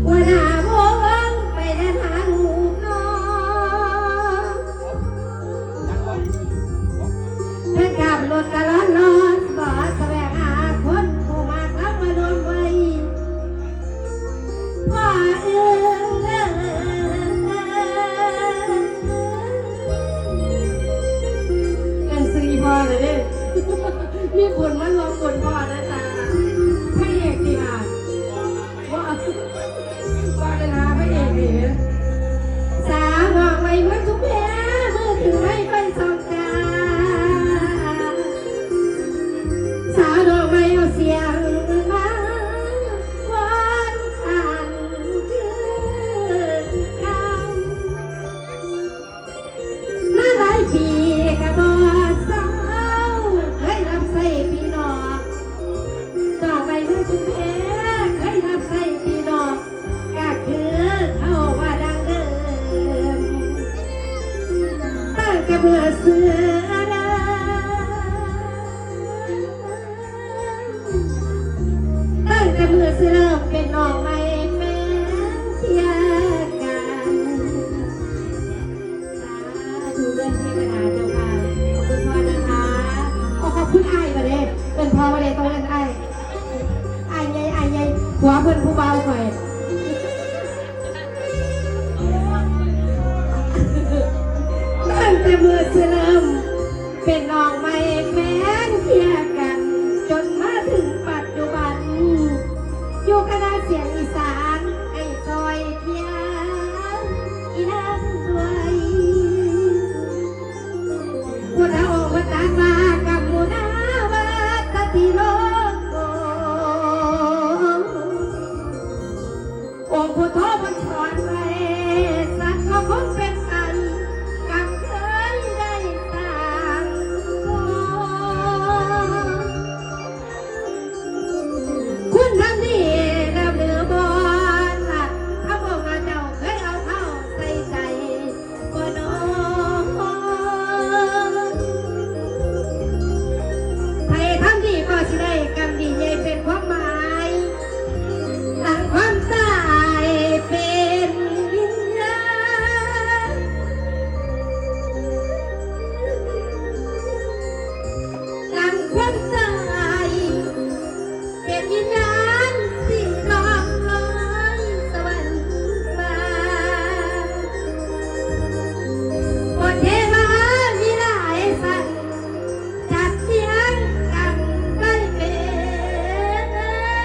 ว่าหน้าวงไปเดินหาลูกน้องเพื่อขับรถกะร้อนร้อนบ่แสวงหาคนผู้มากรับมารวมไว้พ่อกันซื้อพ่อเลยเด้มีผลมันรวมผลพ่อนะจ๊ะพระเอกดีอ่ะว่าเลยนะพระเอกดีสาบอกไว้เมื่อทุกแพ้เมื่อถึงไม่ไปสองตาสาดอกไม้เอาเสียงมาวันผ่านคือกันมาหลายปีกับบอสาวเคยรับใส่พี่น้องดอกไม้เมื่อทุกแพ้เคยรับใส่พี่น้องก็คือเขาว่าดังเดิมตั้งแต่เมื่อเสือตั้งแต่เมื่อเสือเป็นน้องไม่แม่เทียกันสาธุเดินเทวดาเจ้าค่ะขอบคุณพ่อนะคะขอบคุณไอ้มาเลยเป็นพ่อมาเลยต้องเล่นไอ้ไงหัวเพื่อนผู้เบาคอยตั้งแต่เมื่อเสือเป็นน้องไม่แม่เทียกันจนมาถึงปัจจุบันอยู่คณะเสียงอีสานให้ซอยเทียนอีนั่นด้วยพุทธองค์วัตตากับมุนาวัตติโลโกองค์พุทโธมันสอนไว้สัตว์ก็คงเป็นไก่กับเคยได้ต่างคุณทำดีแล้วหรือบอลถ้าบอกว่าเจ้าเคยเอาเท้าใส่ใจบ่น้องใครทำดีก็สิได้กรรมดีใหญ่เป็นความหมายหลังความตายเป็นวิญญาณหลังความตายเป็นวิญญาณที่น้องลอยสวรรค์มาบนเทวาวิไลสันจัดเสียงกันไปเป็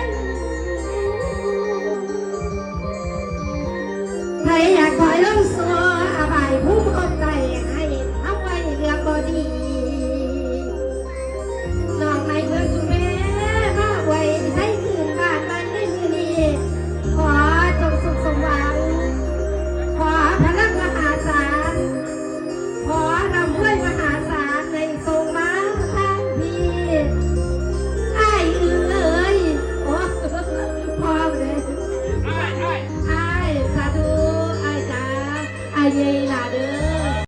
นใครอยากคอยลงสัวอบายผู้พบใจ